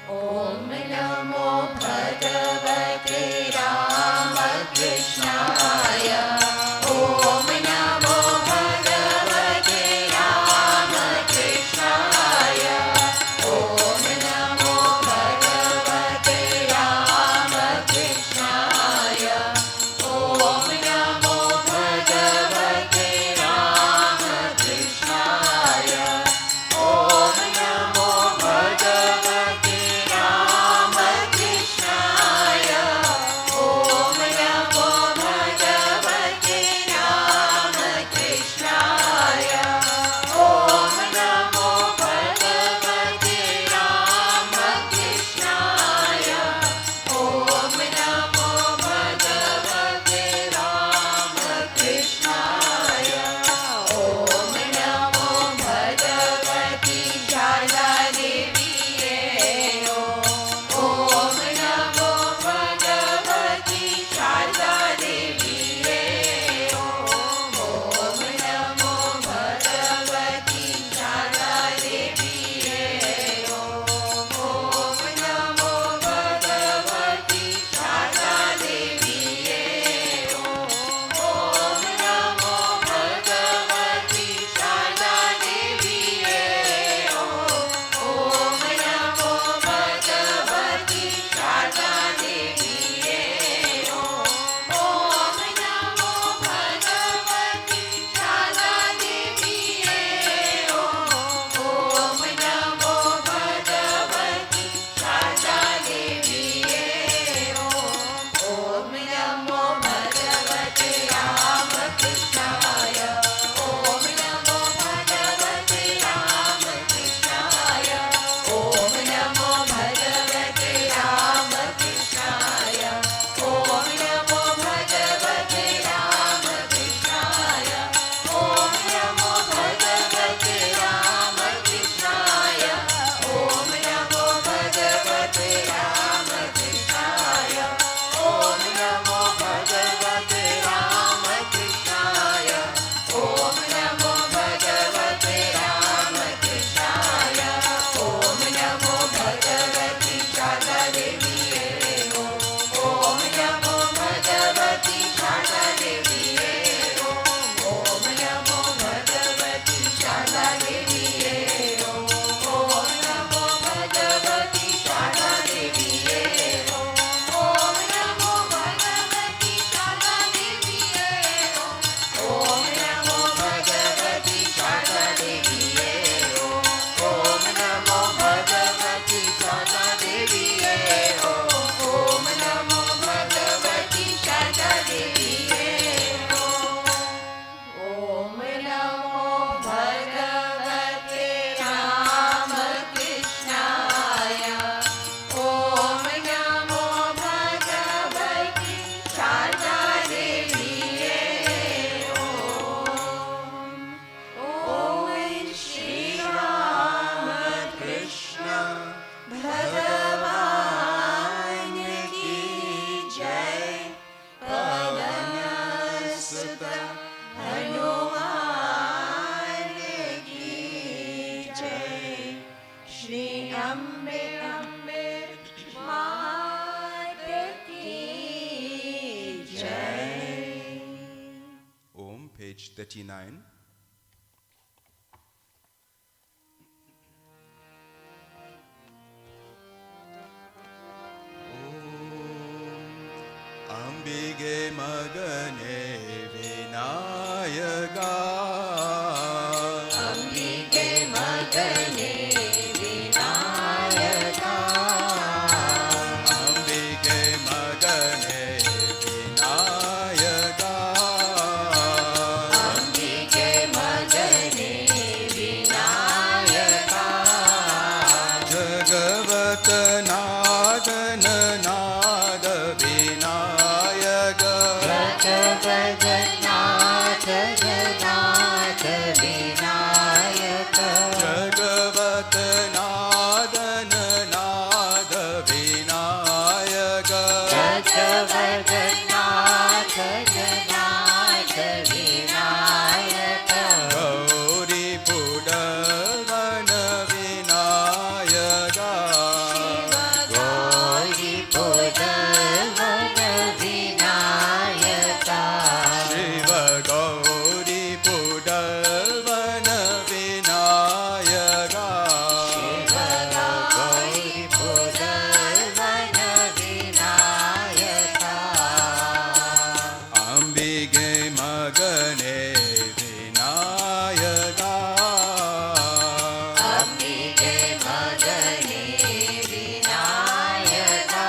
Om Namo Bhagavate 89. Ambige Magane Vinayaga, Ambige Magane Vinayaga, Ambige Magane Vinayaga, Ambige Magane Vinayaga, Jagavat Nadan Nad Vinayaka, Jagavadanath Jaganath Vinayaka, Jagavat Nadan Nad Vinayaka, Jagavadanath Jaganath Vinayaka, Gauri Pudavan Vinayaka, Gauri Pudavana Vinayaka, Shiva Gauri Pudavan Vinayaka, Gauri Pudavana Vinayaka, Ambige Magane Vinayaka, Ambige Magane Vinayaka,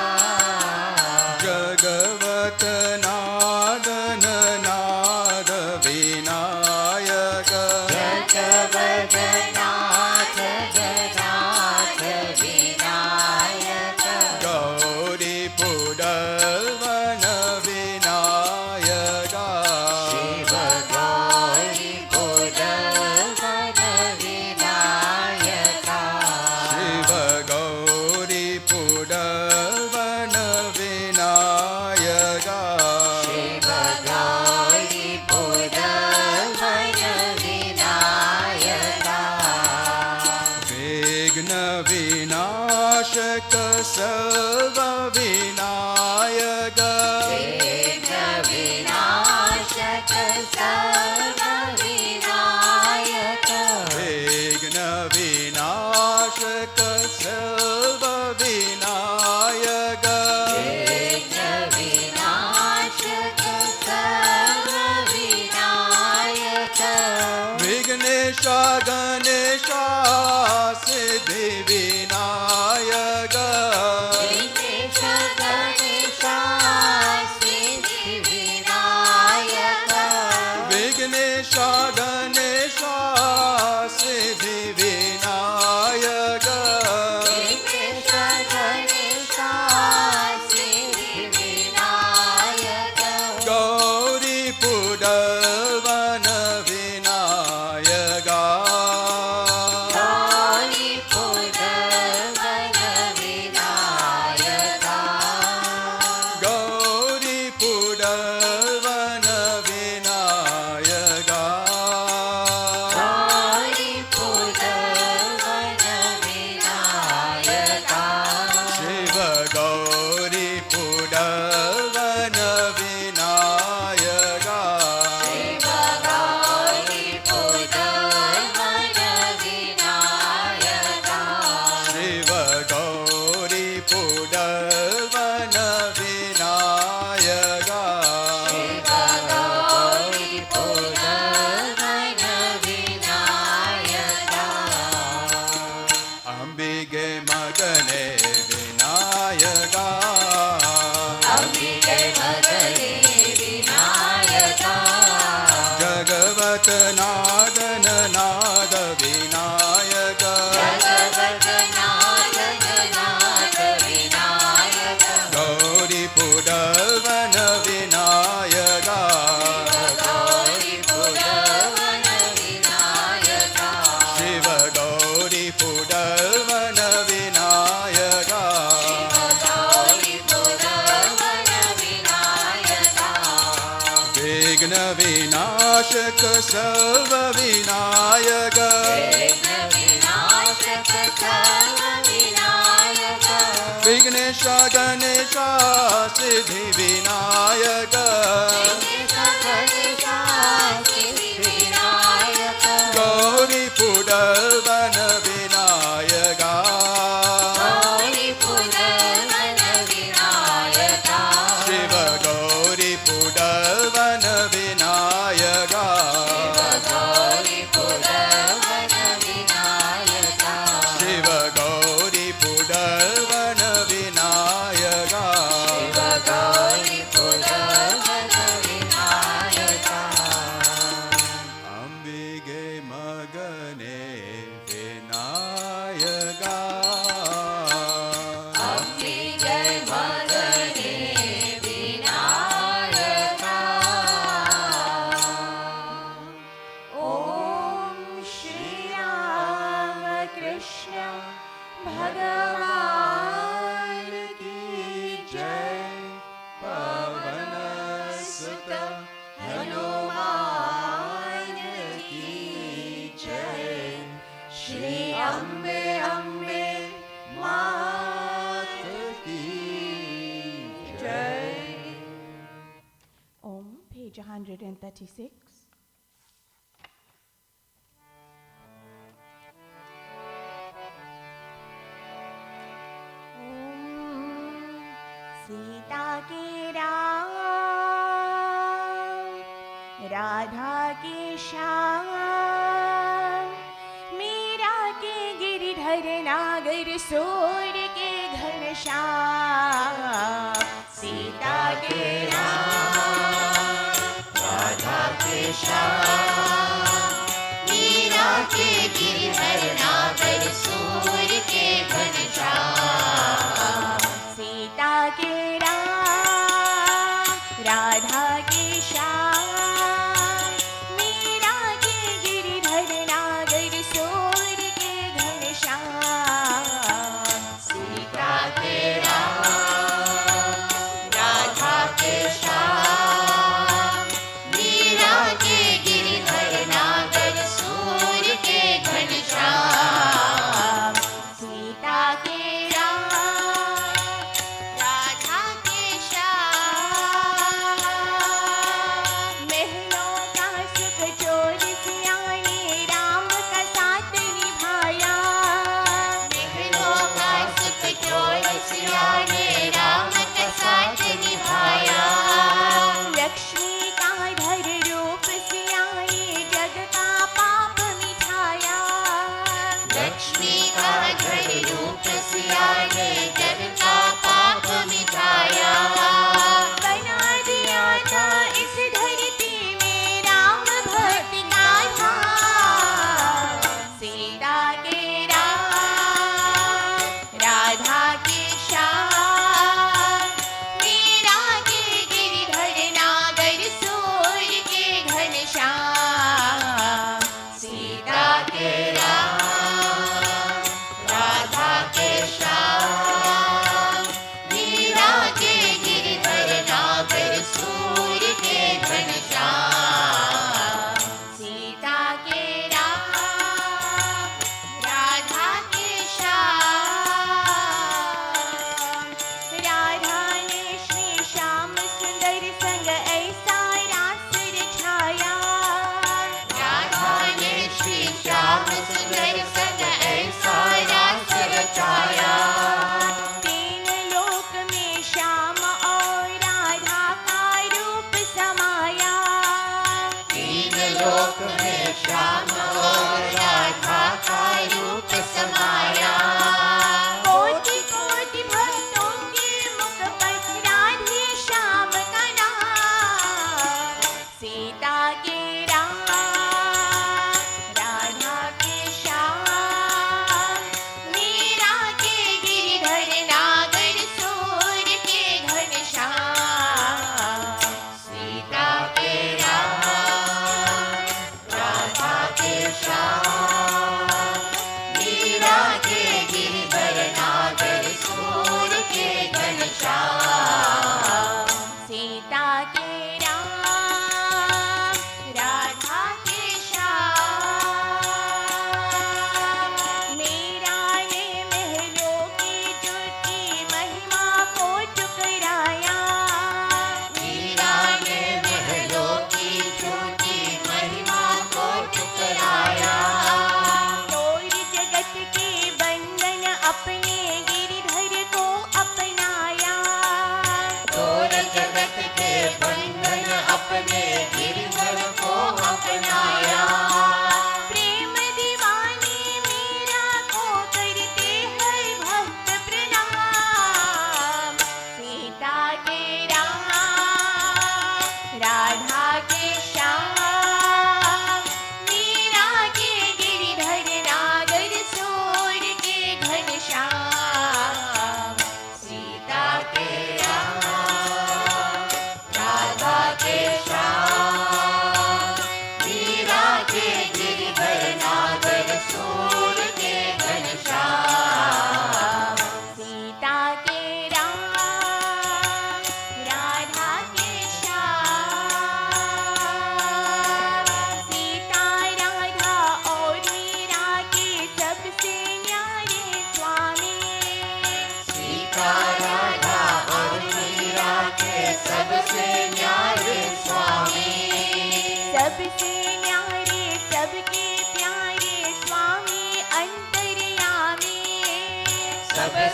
Jagavat Nadan Nad Vinayaka, Jagavadanath Jaganath Vinayaka, Gauri Pudavan Vinayaka, Shiva Gauri Pudavana Vinayaka, Shiva Gauri Pudavan Vinayaka, Shiva Gauri Pudavana Vinayaka, Vigna Vinashaka Sarva Vinayaka, Vigna Vinashaka Sarva Vinayaka, Vigna Vinashaka Sarva Vinayaka, Vigna Vinashaka Sarva Vinayaka, Vignesha Ganesha Siddhi Vinayaka, Vignesha Ganesha Siddhi Vinayaka, Vignesha Ganesha Siddhi Vinayaka, Vignesha Ganesha Siddhi Vinayaka, Gauri Pudavan Vinayaka, Gauri Pudavana Vinayaka, Gauri Pudavan Vinayaka, Gauri Pudavana Vinayaka, Shiva Gauri Pudavan Vinayaka, Shiva Gauri Pudavana Vinayaka, Shiva Gauri Pudavan Vinayaka, Shiva Gauri Pudavana Vinayaka, Ambige Magane Vinayaka, Ambige Magane Vinayaka, Jagavat Nadan Nad Vinayaka, Jagavadanath Jaganath Vinayaka, Gauri Pudavan Vinayaka, Gauri Pudavana Vinayaka, Shiva Gauri Pudavan Vinayaka, Gauri Pudavana Vinayaka, Vigna Vinashaka Sarva Vinayaka, Vigna Vinashaka Sarva Vinayaka, Vignesha Ganesha Siddhi Vinayaka, Vignesha Ganesha Siddhi पुरवन Vinayaka Gauri पुरवन Vinayaka Shiv Gauri पुरवन Vinayaka Gauri पुरवन Vinayaka Shiv Gauri पुरवन Vinayaka Shiv Gauri पुरवन Vinayaka अंबिगे मगने Vinayaka अंबिके मगने विनायका ओम श्री राम कृष्ण भगवान की जय पवन सुत हनुमान की जय श्री अम्बे अम्बे मात की जय Om, page 136. Sita के राम, राधा के श्याम, मीरा के गिरिधर नागर सूर के घनश्याम। सीता के राम, राधा के श्याम मीरा के गिरिधर नागर सूर के घनश्याम सीता के राम, राधा के श्याम, मीरा के गिरिधर नागर सूर के घनश्याम। सीता के राम राधा के श्याम मीरा के गिरिधर नागर सूर के घनश्याम सीता के राम, राधा के श्याम, महलों का सुख चोर सियाने राम का साथ निभाया। महलों का सुख चोर सियाने राम का साथ निभाया लक्ष्मी का धर रूप सियाने जग का पाप मिटाया। लक्ष्मी का घर रूप सियाने जग का पाप मिटाया बना दिया था इस धरती में राम भक्ति का धाम। सीता के राम, राधा के श्याम, मीरा के गिरिधर नागर सूर के घनश्याम। सीता के राम राधा के श्याम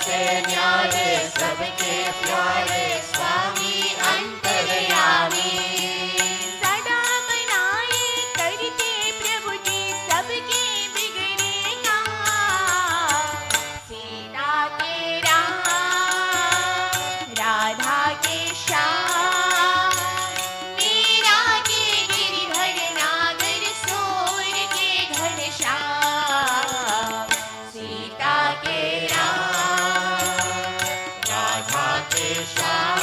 से न्यारे सबके प्यारे स्वामी अंतर्यामी सदा बनाए करते प्रभु जी सबके बिगड़े काम सीता के राम राधा के श्याम मीरा के गिरिधर नागर सूर के घनश्याम सीता के राम राधा के श्याम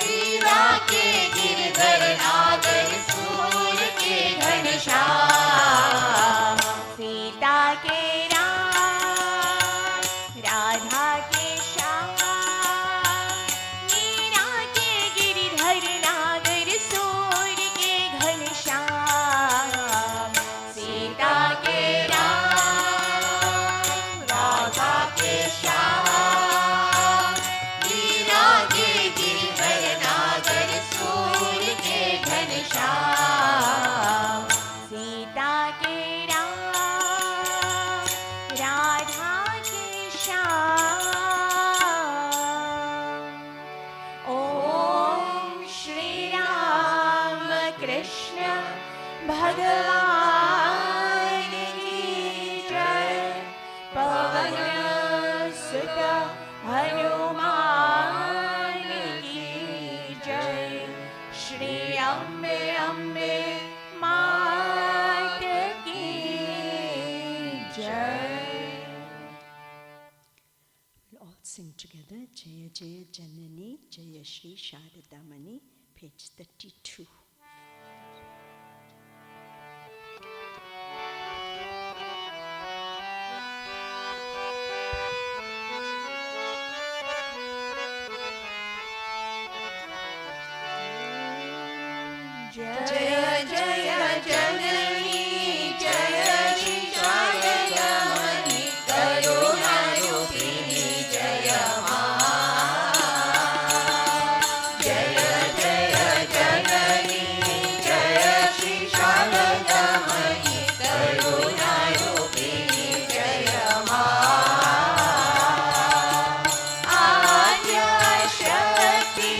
मीरा के गिरधर नागर सूर के घनश्याम सीता के राम राधा के श्याम मीरा के गिरिधर नागर सूर के घनश्याम सीता के राम राधा के श्याम मीरा के गिरधर नागर सूर के घनश्याम सीता के राम राधा के श्याम ओम श्री राम कृष्ण भगवान की जय पवन सुत हनुमान की जय श्री अम्बे अम्बे मात की जय We'll all sing together. Jaya Jaya Janani, Jaya Shri Sarada Mani, page 32. जय जय जननी जय श्री शारदामणि करुणा रूपिणी जय जय जय जननी जय श्री शारदामणि करुणा रूपिणी जय आद्या शक्ति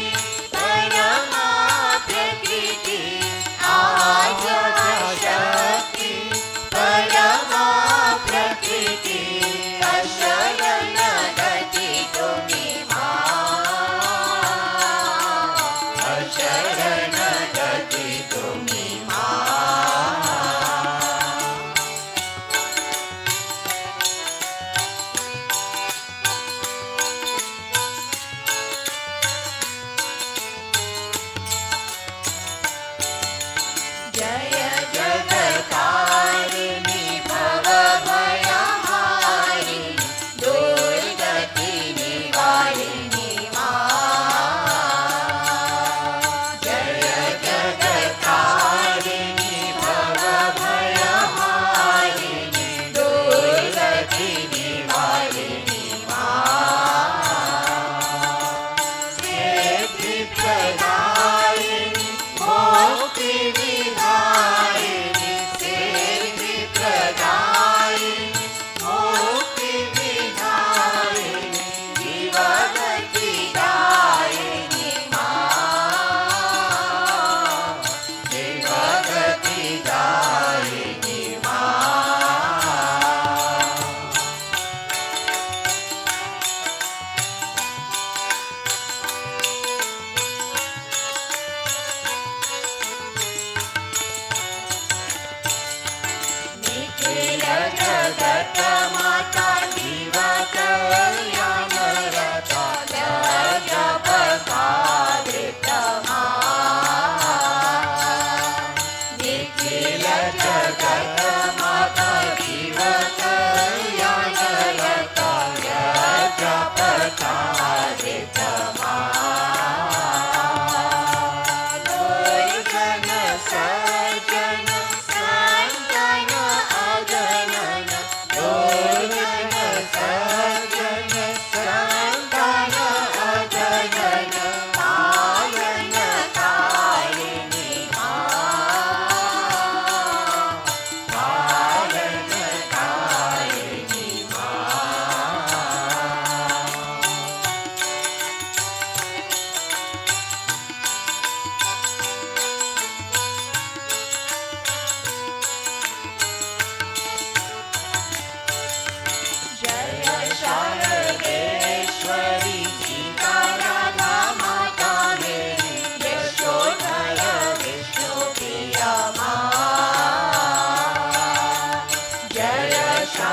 परमा प्रकृति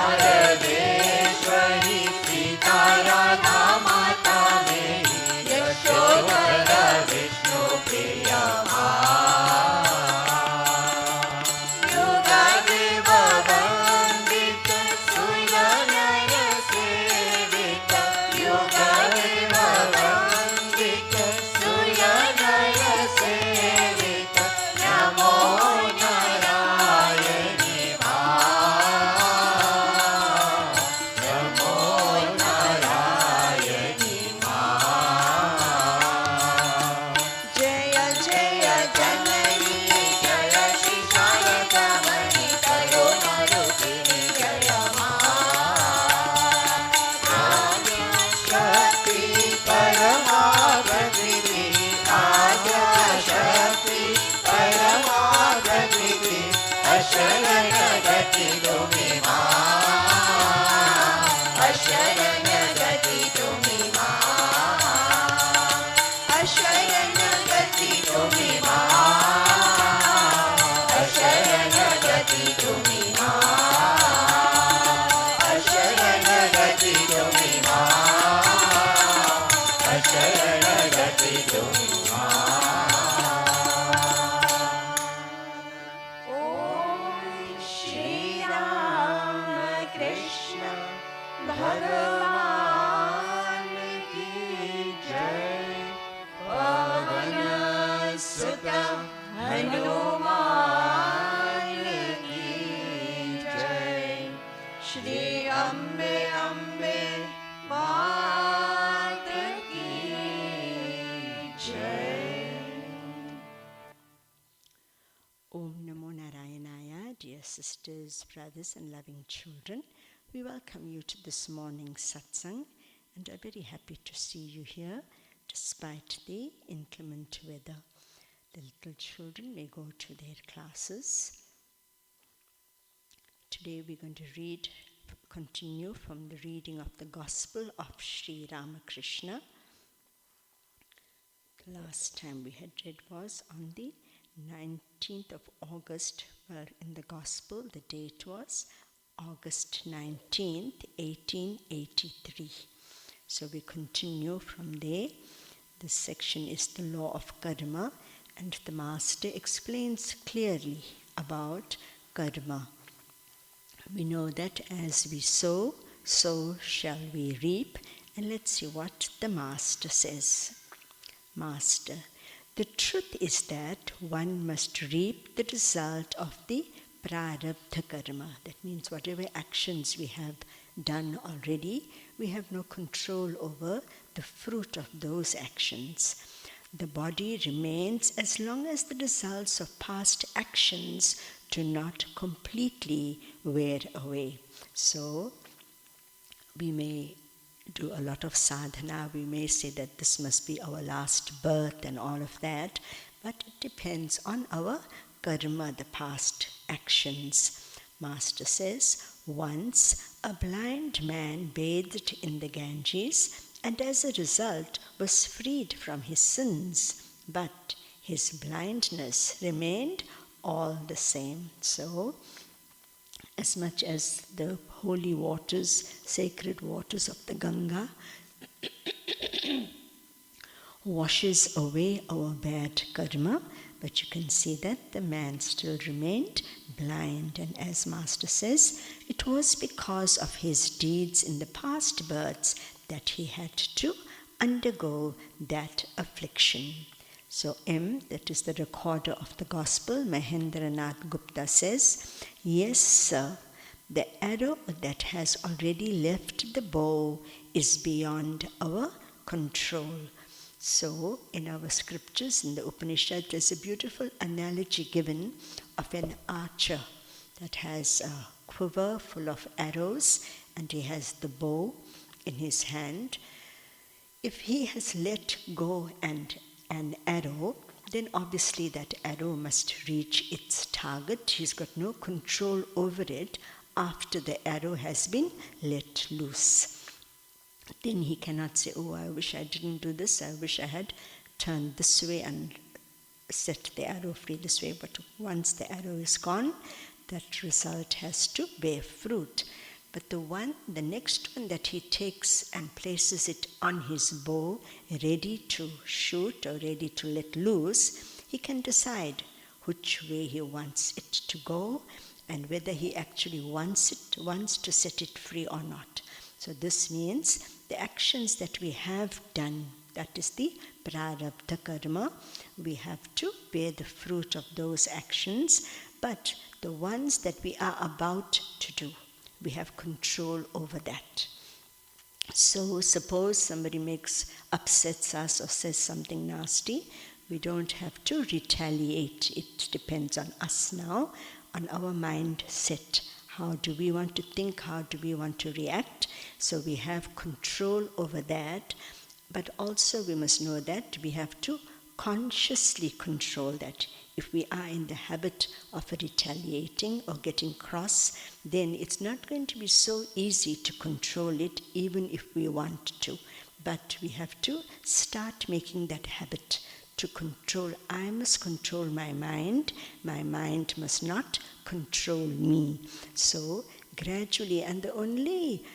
शारदेश्वरी सीता राधा माता मेरी यशोधरा विष्णु प्रिया युगदेव वन्दित सुरनर सेवित युगदेव वन्दित सुरनर सेवित नमो नारायणी नमो नारायणी जय जय जननी जय श्री शारदामणि करुणारूपिणी जय शक्ति परमागतिनि आद्या शक्ति परमागतिनि अशरण गति तुमि अशरण गति तुमि अशरण गति तुमि अशरण गति तुमि अशरण गति तुमि अशरण गति तुमि ॐ श्री राम कृष्ण भगवान की जय। पवन सुत हनुमान की जय। श्री अम्बे अम्बे मात की जय। Om Namo Narayanaya, dear sisters, brothers, and loving children. We welcome you to this morning's satsang and are very happy to see you here despite the inclement weather. The little children may go to their classes. Today we're going to continue from the reading of the Gospel of Sri Ramakrishna. The last time we had read was on the 19th of August, where in the Gospel the date was August 19th, 1883. So we continue from there. This section is the law of karma, and the Master explains clearly about karma. We know that as we sow, so shall we reap. And let's see what the Master says. Master, the truth is that one must reap the result of the prarabdha karma. That means whatever actions we have done already, we have no control over the fruit of those actions. The body remains as long as the results of past actions do not completely wear away. So, we may do a lot of sadhana, we may say that this must be our last birth and all of that, but it depends on our karma, the past actions. Master says, once a blind man bathed in the Ganges and as a result was freed from his sins, but his blindness remained all the same. So, as much as the holy waters, sacred waters of the Ganga washes away our bad karma, but you can see that the man still remained blind. And as Master says, it was because of his deeds in the past births that he had to undergo that affliction. So M, that is the recorder of the Gospel, Mahendranath Gupta says, yes, sir, the arrow that has already left the bow is beyond our control. So, in our scriptures, in the Upanishad, there's a beautiful analogy given of an archer that has a quiver full of arrows and he has the bow in his hand. If he has let go an arrow, then obviously that arrow must reach its target. He's got no control over it after the arrow has been let loose. Then he cannot say, oh, I wish I didn't do this, I wish I had turned this way and set the arrow free this way. But once the arrow is gone, that result has to bear fruit. But the next one that he takes and places it on his bow, ready to shoot or ready to let loose, he can decide which way he wants it to go and whether he actually wants to set it free or not. So this means the actions that we have done, that is the prarabdha karma, we have to bear the fruit of those actions, but the ones that we are about to do, we have control over that. So suppose somebody upsets us or says something nasty, we don't have to retaliate. It depends on us now, on our mindset. How do we want to think? How do we want to react? So we have control over that, but also we must know that we have to consciously control that. If we are in the habit of retaliating or getting cross, then it's not going to be so easy to control it, even if we want to. But we have to start making that habit to control. I must control my mind must not control me. So gradually, and the only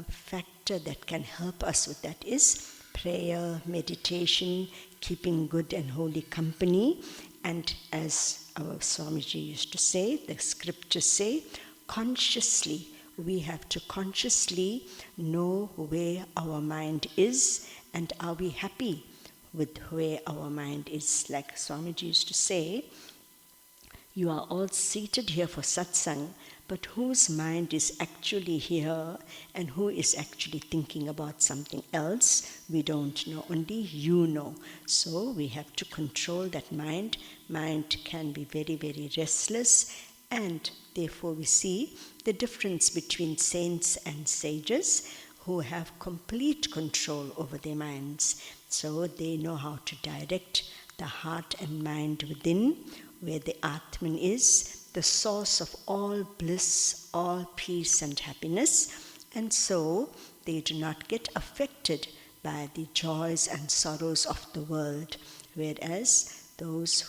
factor that can help us with that is prayer, meditation, keeping good and holy company. And as our Swamiji used to say, the scriptures say, consciously, we have to consciously know where our mind is, and are we happy with where our mind is. Like Swamiji used to say, you are all seated here for satsang, but whose mind is actually here and who is actually thinking about something else, we don't know. Only you know. So we have to control that mind. Mind can be very, very restless, and therefore we see the difference between saints and sages who have complete control over their minds. So they know how to direct the heart and mind within, where the Atman is, the source of all bliss, all peace and happiness, and so they do not get affected by the joys and sorrows of the world, whereas those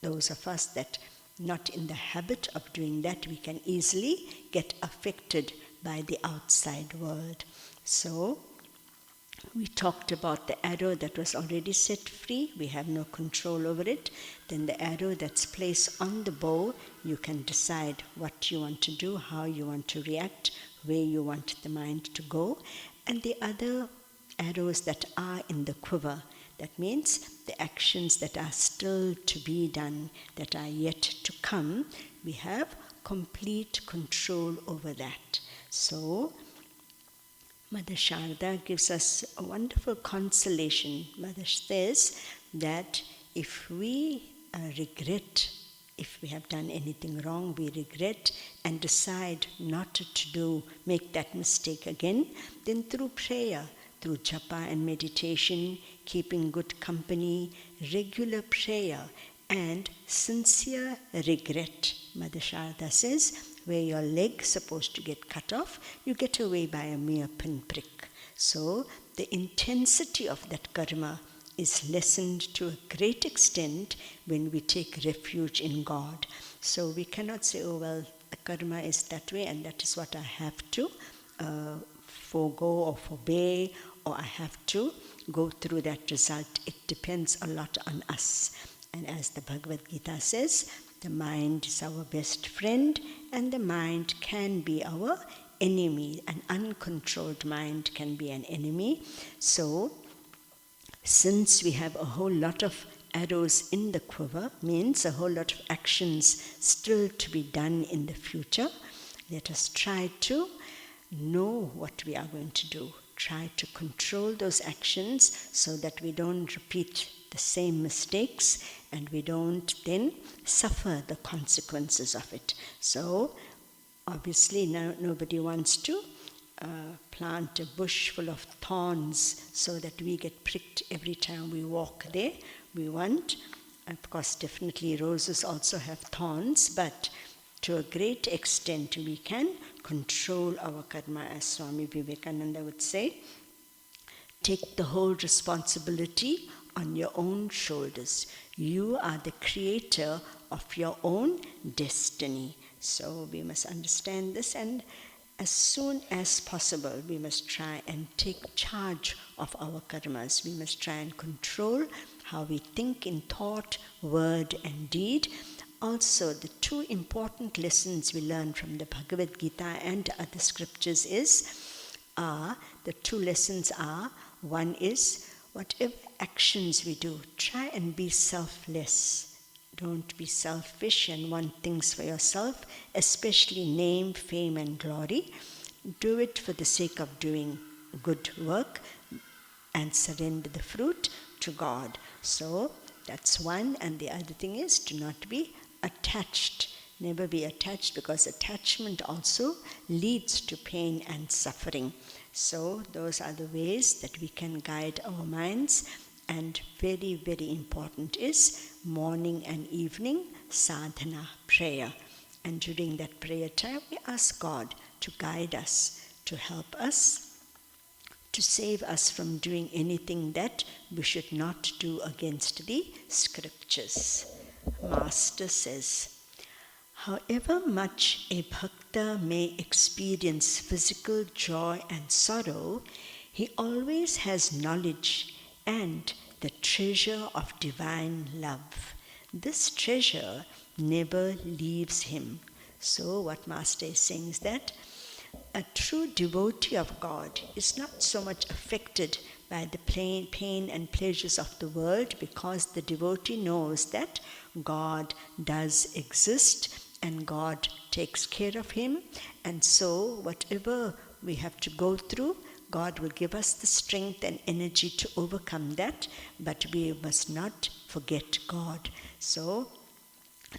of us that not in the habit of doing that, we can easily get affected by the outside world. So we talked about the arrow that was already set free. We have no control over it. Then the arrow that's placed on the bow, you can decide what you want to do, how you want to react, where you want the mind to go. And the other arrows that are in the quiver, that means the actions that are still to be done, that are yet to come, we have complete control over that. So Mother Sarada gives us a wonderful consolation. Mother says that if we regret, if we have done anything wrong, we regret and decide not to make that mistake again, then through prayer, through japa and meditation, keeping good company, regular prayer, and sincere regret, Mother Sarada says, where your leg's supposed to get cut off, you get away by a mere pinprick. So the intensity of that karma is lessened to a great extent when we take refuge in God. So we cannot say, oh well, the karma is that way and that is what I have to forego or forbear, or I have to go through that result. It depends a lot on us. And as the Bhagavad Gita says, the mind is our best friend, and the mind can be our enemy. An uncontrolled mind can be an enemy. So, since we have a whole lot of arrows in the quiver, means a whole lot of actions still to be done in the future, let us try to know what we are going to do. Try to control those actions so that we don't repeat the same mistakes and we don't then suffer the consequences of it. So obviously nobody wants to plant a bush full of thorns so that we get pricked every time we walk there. We want, of course, definitely roses also have thorns, but to a great extent we can control our karma, as Swami Vivekananda would say. Take the whole responsibility on your own shoulders. You are the creator of your own destiny. So we must understand this, and as soon as possible, we must try and take charge of our karmas. We must try and control how we think in thought, word, and deed. Also, the two important lessons we learn from the Bhagavad Gita and other scriptures the two lessons are, one is, whatever actions we do, try and be selfless. Don't be selfish and want things for yourself, especially name, fame, and glory. Do it for the sake of doing good work and surrender the fruit to God. So that's one. And the other thing is to not be attached. Never be attached, because attachment also leads to pain and suffering. So those are the ways that we can guide our minds. And very, very important is morning and evening sadhana, prayer. And during that prayer time, we ask God to guide us, to help us, to save us from doing anything that we should not do against the scriptures. Master says, however much a bhakta may experience physical joy and sorrow, he always has knowledge and the treasure of divine love. This treasure never leaves him. So what Master is saying is that a true devotee of God is not so much affected by the pain and pleasures of the world, because the devotee knows that God does exist and God takes care of him. And so whatever we have to go through, God will give us the strength and energy to overcome that, but we must not forget God. So,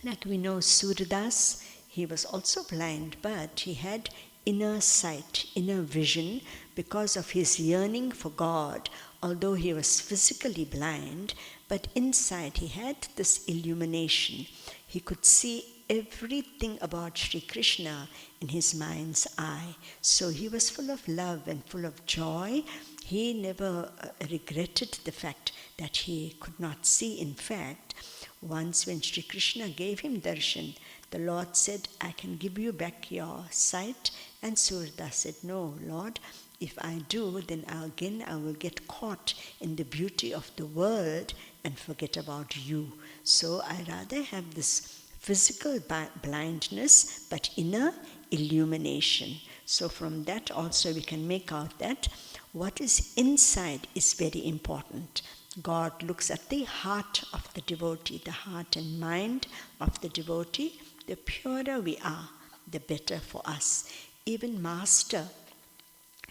like we know Suradas, he was also blind, but he had inner sight, inner vision, because of his yearning for God. Although he was physically blind, but inside he had this illumination. He could see everything about Sri Krishna in his mind's eye. So he was full of love and full of joy. He never regretted the fact that he could not see. In fact, once when Sri Krishna gave him darshan, the Lord said, I can give you back your sight. And Surda said, no, Lord, if I do, then I will get caught in the beauty of the world and forget about you. So I rather have this physical blindness, but inner illumination. So from that also we can make out that what is inside is very important. God looks at the heart of the devotee, the heart and mind of the devotee. The purer we are, the better for us. Even Master,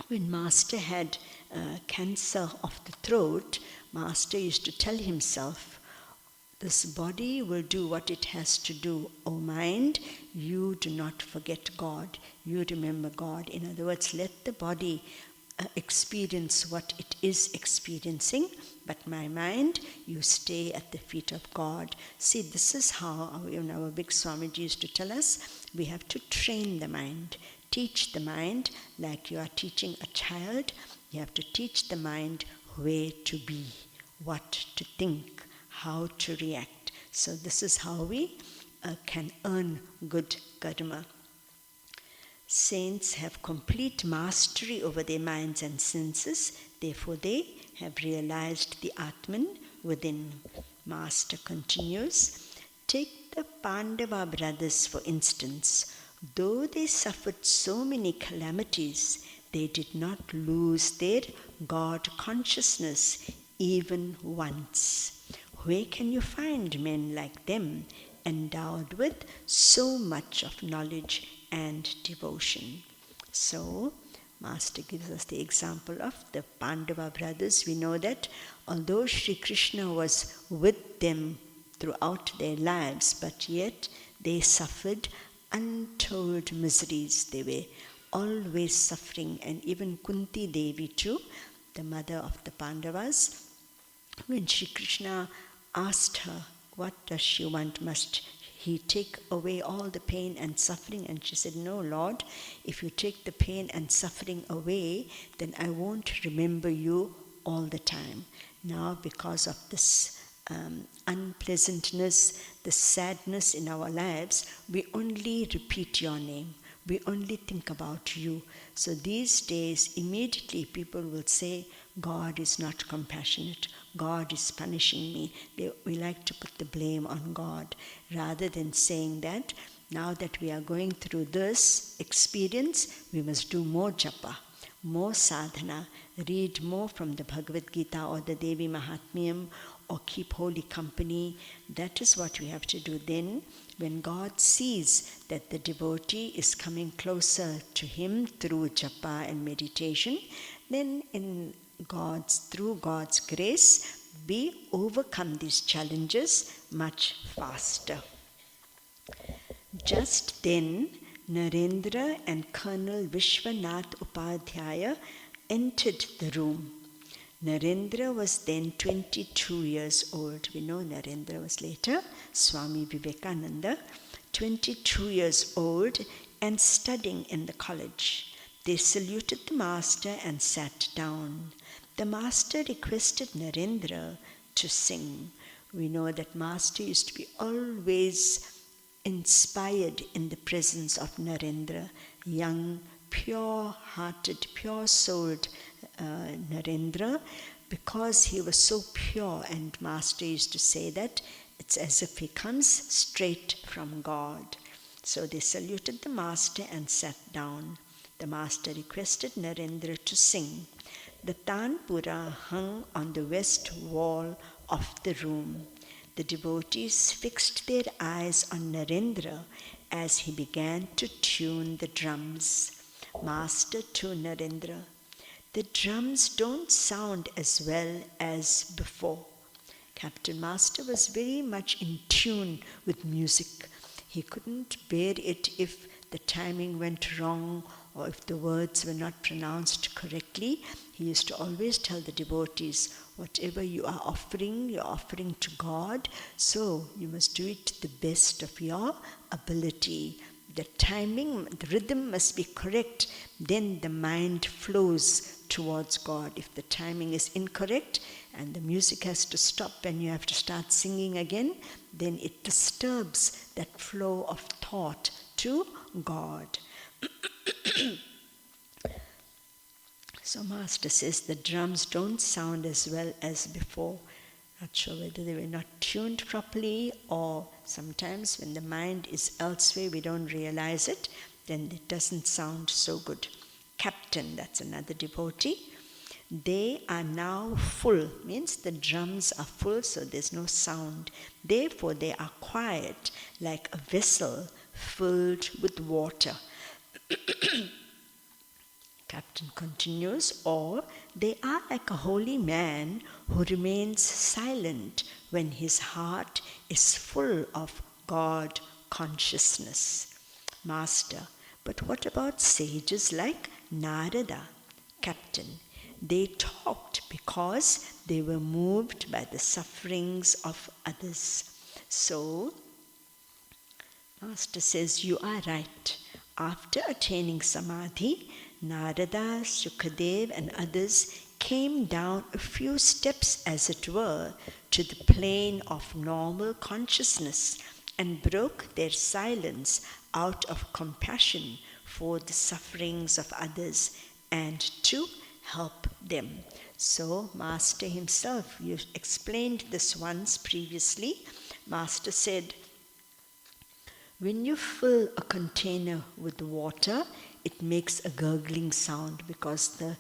when Master had cancer of the throat, Master used to tell himself, this body will do what it has to do. O mind, you do not forget God. You remember God. In other words, let the body experience what it is experiencing, but my mind, you stay at the feet of God. See, this is how our big Swamiji used to tell us, we have to train the mind, teach the mind like you are teaching a child. You have to teach the mind where to be, what to think, how to react. So this is how we can earn good karma. Saints have complete mastery over their minds and senses, therefore they have realized the Atman within. Master continues, take the Pandava brothers for instance. Though they suffered so many calamities, they did not lose their God consciousness even once. Where can you find men like them, endowed with so much of knowledge and devotion? So, Master gives us the example of the Pandava brothers. We know that although Sri Krishna was with them throughout their lives, but yet they suffered untold miseries. They were always suffering, and even Kunti Devi too, the mother of the Pandavas, when Sri Krishna asked her, what does she want? Must he take away all the pain and suffering? And she said, no, Lord, if you take the pain and suffering away, then I won't remember you all the time. Now, because of this unpleasantness, the sadness in our lives, we only repeat your name. We only think about you. So these days, immediately people will say, God is not compassionate. God is punishing me. We like to put the blame on God, rather than saying that now that we are going through this experience, we must do more japa, more sadhana, read more from the Bhagavad Gita or the Devi Mahatmyam, or keep holy company. That is what we have to do. Then, when God sees that the devotee is coming closer to him through japa and meditation, then through God's grace, we overcome these challenges much faster. Just then, Narendra and Colonel Vishwanath Upadhyaya entered the room. Narendra was then 22 years old. We know Narendra was later Swami Vivekananda, 22 years old and studying in the college. They saluted the master and sat down. The master requested Narendra to sing. We know that master used to be always inspired in the presence of Narendra, young, pure-hearted, pure-souled Narendra, because he was so pure, and master used to say that it's as if he comes straight from God. So they saluted the master and sat down. The master requested Narendra to sing. The tanpura hung on the west wall of the room. The devotees fixed their eyes on Narendra as he began to tune the drums. Master to Narendra, the drums don't sound as well as before. Captain Master was very much in tune with music. He couldn't bear it if the timing went wrong or if the words were not pronounced correctly. He used to always tell the devotees, whatever you are offering, you're offering to God, so you must do it to the best of your ability. The timing, the rhythm must be correct, then the mind flows towards God. If the timing is incorrect and the music has to stop and you have to start singing again, then it disturbs that flow of thought to God. So Master says the drums don't sound as well as before. Not sure whether they were not tuned properly, or sometimes when the mind is elsewhere we don't realize it, then it doesn't sound so good. Captain, that's another devotee. They are now full, means the drums are full, so there's no sound. Therefore they are quiet, like a vessel filled with water. Captain continues, or they are like a holy man who remains silent when his heart is full of God consciousness. Master, but what about sages like Narada? Captain, they talked because they were moved by the sufferings of others. So, Master says, you are right. After attaining Samadhi, Narada, Sukadev and others came down a few steps, as it were, to the plane of normal consciousness and broke their silence out of compassion for the sufferings of others and to help them. So, Master himself, you explained this once previously. Master said, when you fill a container with water, it makes a gurgling sound because the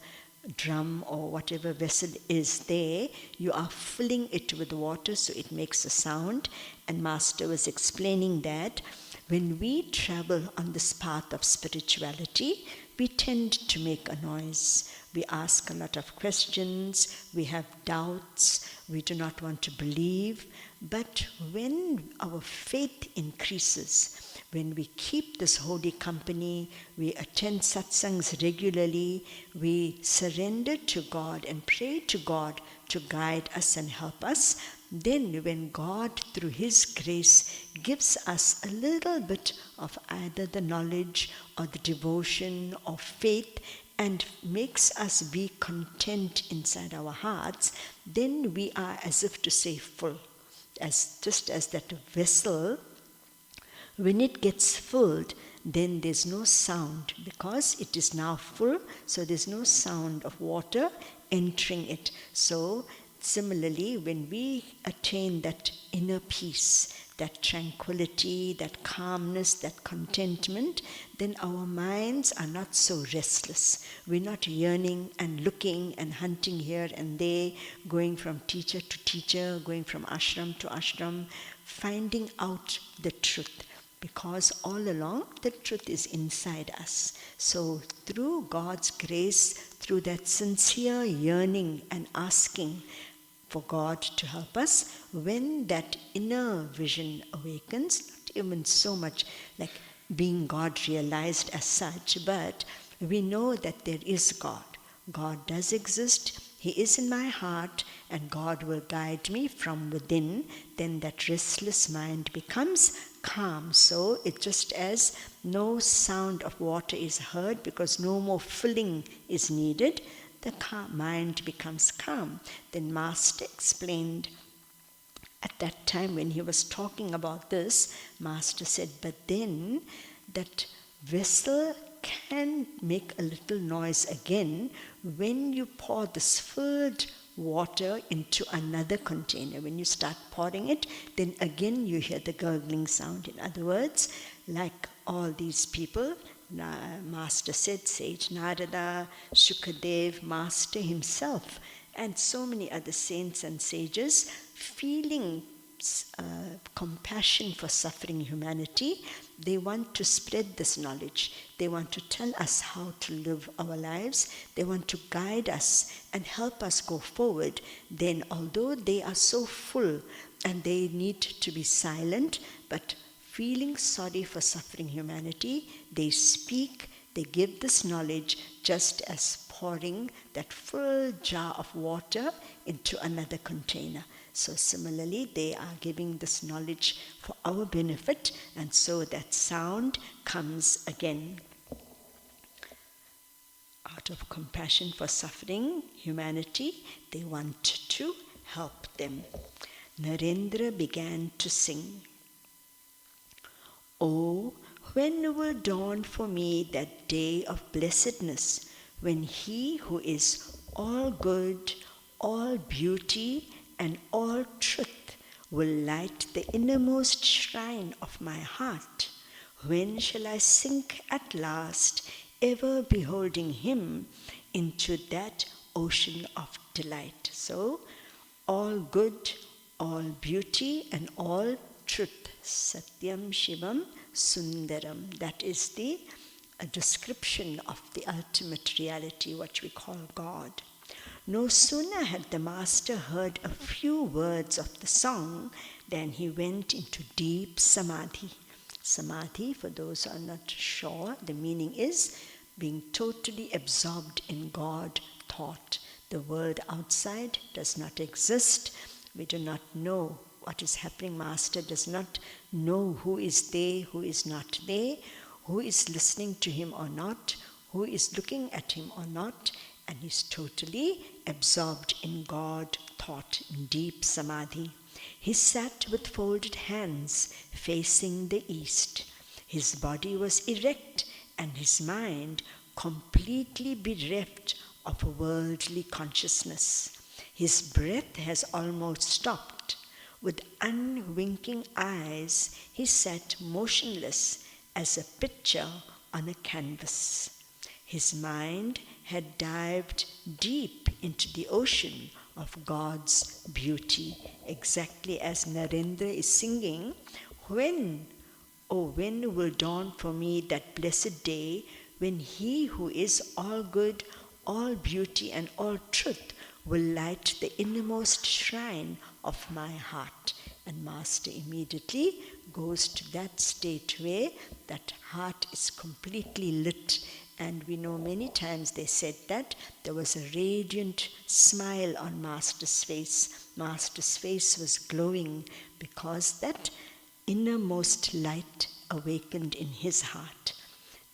drum or whatever vessel is there, you are filling it with water, so it makes a sound. And Master was explaining that when we travel on this path of spirituality, we tend to make a noise. We ask a lot of questions, we have doubts, we do not want to believe. But when our faith increases, when we keep this holy company, we attend satsangs regularly, we surrender to God and pray to God to guide us and help us, then when God, through His grace, gives us a little bit of either the knowledge or the devotion or faith and makes us be content inside our hearts, then we are, as if to say, full. Just as that vessel, when it gets filled, then there's no sound because it is now full, so there's no sound of water entering it. So similarly, when we attain that inner peace, that tranquility, that calmness, that contentment, then our minds are not so restless. We're not yearning and looking and hunting here and there, going from teacher to teacher, going from ashram to ashram, finding out the truth. Because all along, the truth is inside us. So through God's grace, through that sincere yearning and asking for God to help us, when that inner vision awakens, not even so much like being God realized as such, but we know that there is God. God does exist, He is in my heart, and God will guide me from within. Then that restless mind becomes calm. So it's just as no sound of water is heard because no more filling is needed, the mind becomes calm. Then Master explained at that time when he was talking about this, Master said, but then that vessel can make a little noise again when you pour this filled water into another container. When you start pouring it, then again you hear the gurgling sound. In other words, like all these people, Master said, Sage Narada, Shukadev, Master himself, and so many other saints and sages, feeling compassion for suffering humanity, they want to spread this knowledge. They want to tell us how to live our lives. They want to guide us and help us go forward. Then, although they are so full and they need to be silent, but feeling sorry for suffering humanity, they speak, they give this knowledge just as pouring that full jar of water into another container. So similarly, they are giving this knowledge for our benefit, and so that sound comes again. Out of compassion for suffering humanity, they want to help them. Narendra began to sing. Oh, when will dawn for me that day of blessedness, when He who is all good, all beauty, and all truth will light the innermost shrine of my heart? When shall I sink at last, ever beholding Him, into that ocean of delight? So, all good, all beauty, and all truth. Satyam Shivam Sundaram. That is the description of the ultimate reality, what we call God. No sooner had the Master heard a few words of the song than he went into deep samadhi. Samadhi, for those who are not sure, the meaning is being totally absorbed in God thought. The world outside does not exist. We do not know what is happening. Master does not know who is there, who is not there, who is listening to him or not, who is looking at him or not, and he's totally absorbed in God thought, in deep samadhi. He sat with folded hands facing the east. His body was erect and his mind completely bereft of worldly consciousness. His breath has almost stopped. With unwinking eyes, he sat motionless as a picture on a canvas. His mind had dived deep into the ocean of God's beauty, exactly as Narendra is singing, when will dawn for me that blessed day when He who is all good, all beauty, and all truth will light the innermost shrine of my heart. And Master immediately goes to that state where that heart is completely lit. And we know many times they said that there was a radiant smile on Master's face. Master's face was glowing because that innermost light awakened in his heart.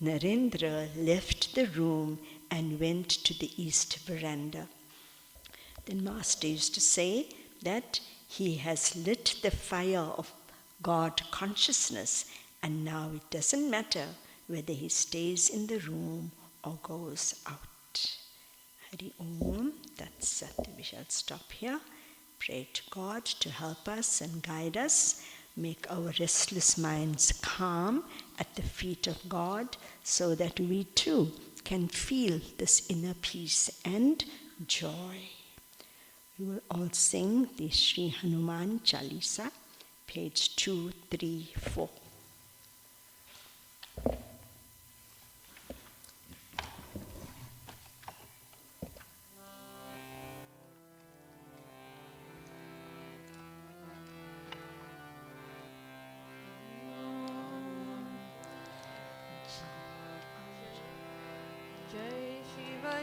Narendra left the room and went to the east veranda. Then Master used to say that he has lit the fire of God consciousness, and now it doesn't matter whether he stays in the room or goes out. Hari Om. That's it. We shall stop here. Pray to God to help us and guide us. Make our restless minds calm at the feet of God so that we too can feel this inner peace and joy. We will all sing the Sri Hanuman Chalisa, page 234.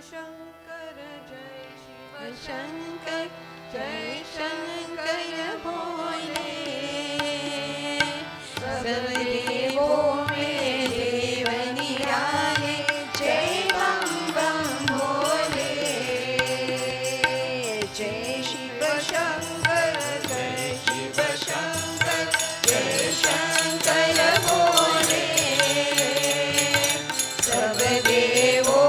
Shankar जय शिव शंकर जय शंकर भोले सब देवों में देव निराले जय बम बम भोले जय शिव शंकर जय शिव शंकर जय शंकर भोले सब देवों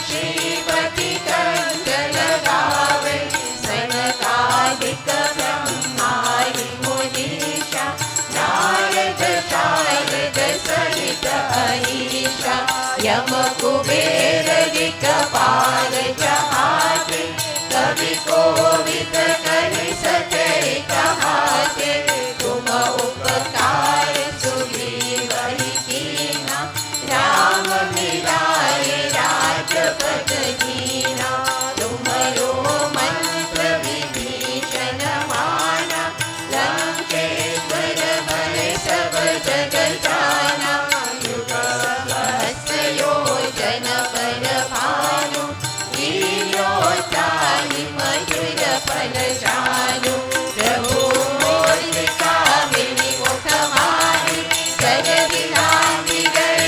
श्रीपति कंठ लगावे सनकादिक ब्रह्मादि मुनीषा नारद शारद सहित अहीशा यम कुबेर दिक्पाल जहाते कवि कोविद कहि सके कहाते तुम उपकार सुग्रीवहि कीना राम मिलाए राजपद दीना तुम्हरो मंत्र विभीषण माना लंकेश्वर भय सब जग जाना युग सहस्र योजन पर भानु लीलोताहि मधुर फल जानु प्रभु मोर कामिनी मुख माहि कर दिलांगी गए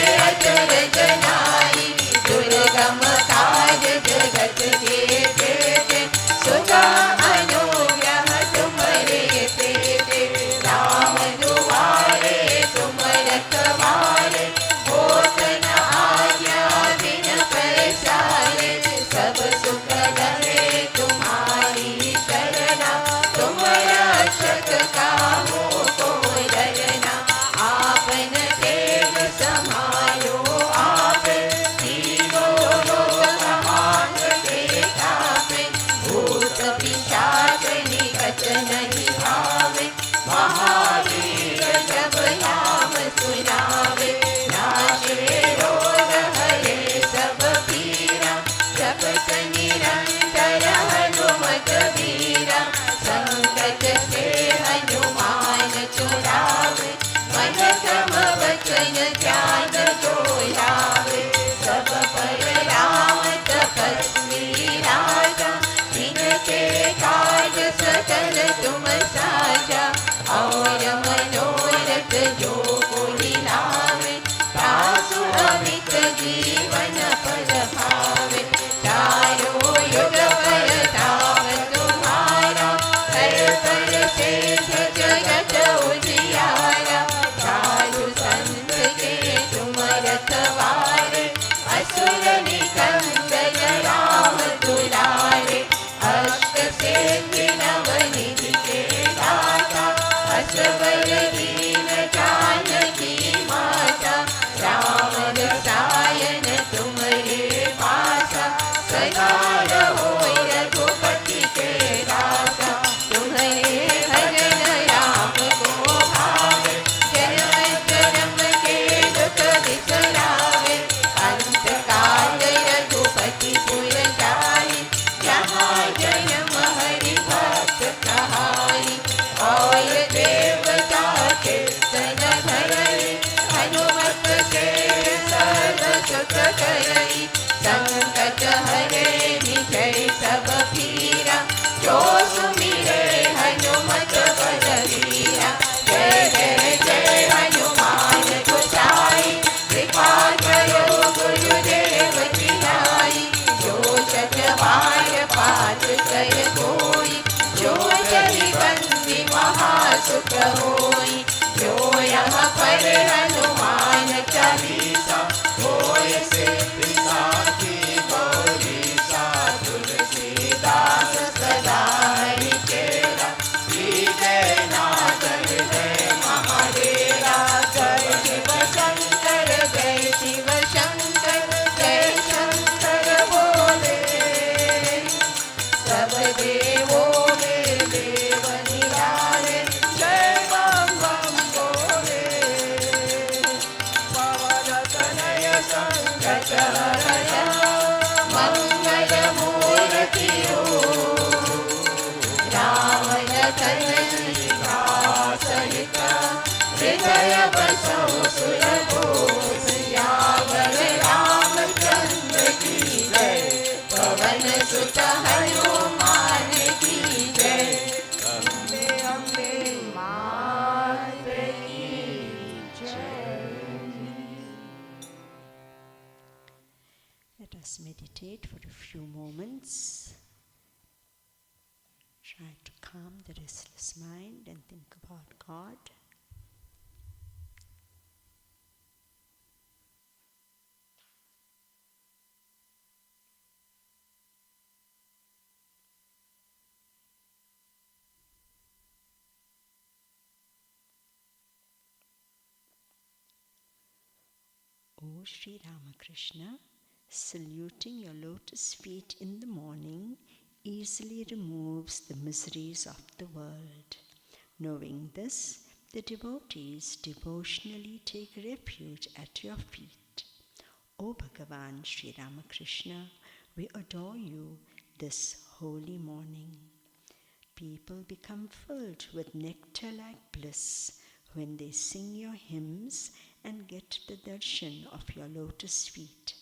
सुख होई। जो यह पढ़े हनुमान चालीसा, होय सिद्धि साखी गौरीसा। तुलसीदास सदा हरि चेरा, जय नाथ जय महादेवा। जय शिव शंकर जय शिव शंकर जय शंकर बोले। सब देवों में देव निराले, जय बम बम बोले। पवन तनय संकट हरण, मंगल मूर्ति हो। राम लखन सीता सहित, हृदय बसौ सुरभूप। सियावर रामचंद्र की जय, पवन सुत हनुमान की जय। अम्बे अम्बे मात की जय। Let us meditate for a few moments. Try to calm the restless mind and think about God. O Sri Ramakrishna, saluting your lotus feet in the morning easily removes the miseries of the world. Knowing this, the devotees devotionally take refuge at your feet. O Bhagavan Sri Ramakrishna, we adore you this holy morning. People become filled with nectar-like bliss when they sing your hymns and get the darshan of your lotus feet.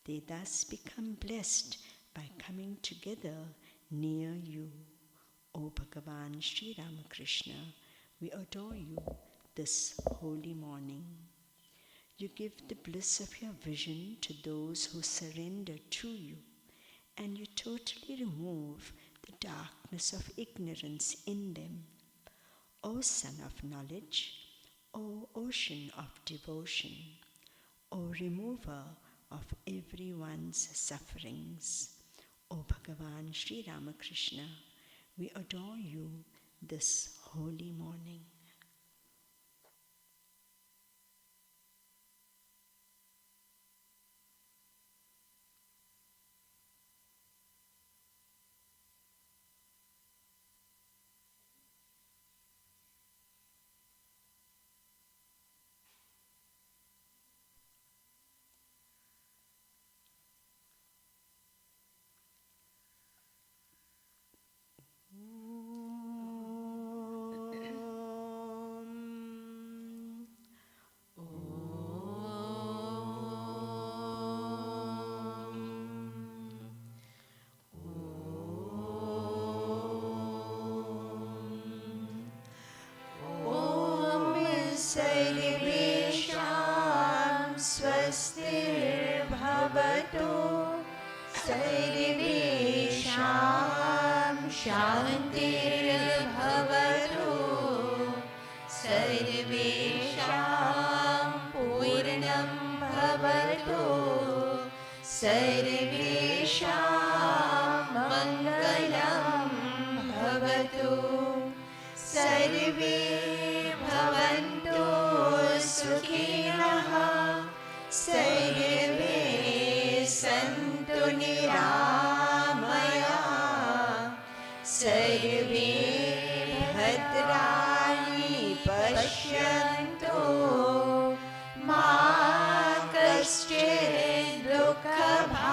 They thus become blessed by coming together near you. O Bhagavan Sri Ramakrishna, we adore you this holy morning. You give the bliss of your vision to those who surrender to you, and you totally remove the darkness of ignorance in them. O Son of Knowledge, O Ocean of Devotion, O Remover of everyone's sufferings, O Bhagavan Sri Ramakrishna, we adore you this holy morning. सर्वेषां स्वस्तिर्भवतु। सर्वेषां शान्तिर्भवतु। सर्वेषां पूर्णं भवतु। सर्वेषां मङ्गलं भवतु। सर्वे भवन्तु सुखिनः। सर्वे सन्तु निरामयाः। सर्वे भद्राणि पश्यन्तु। मा कश्चित् दुःखभाग्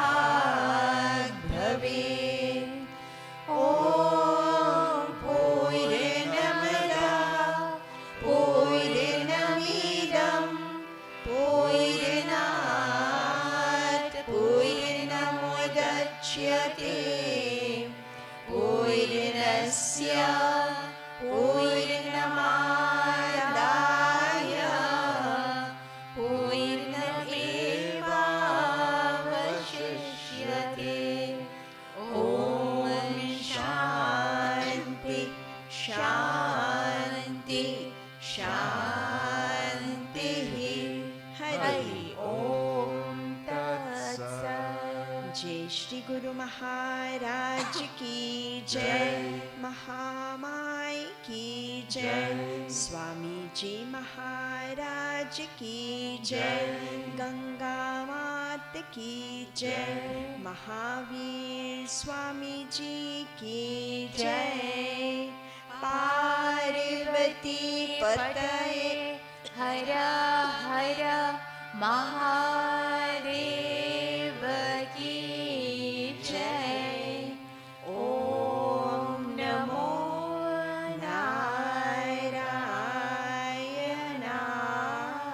भवेत्। ॐ पूर्णमिदं पूर्णात् पूर्णमुदच्यते। पूर्णस्य पूर्णमादाय पूर्णमेवावशिष्यते। ॐ शान्ति शान्ति जय श्री गुरु महाराज की जय, महामाई की जय, स्वामी जी महाराज की जय, गंगा मात की जय, महावीर स्वामी जी की जय, पार्वती पतये हर हर महादेव।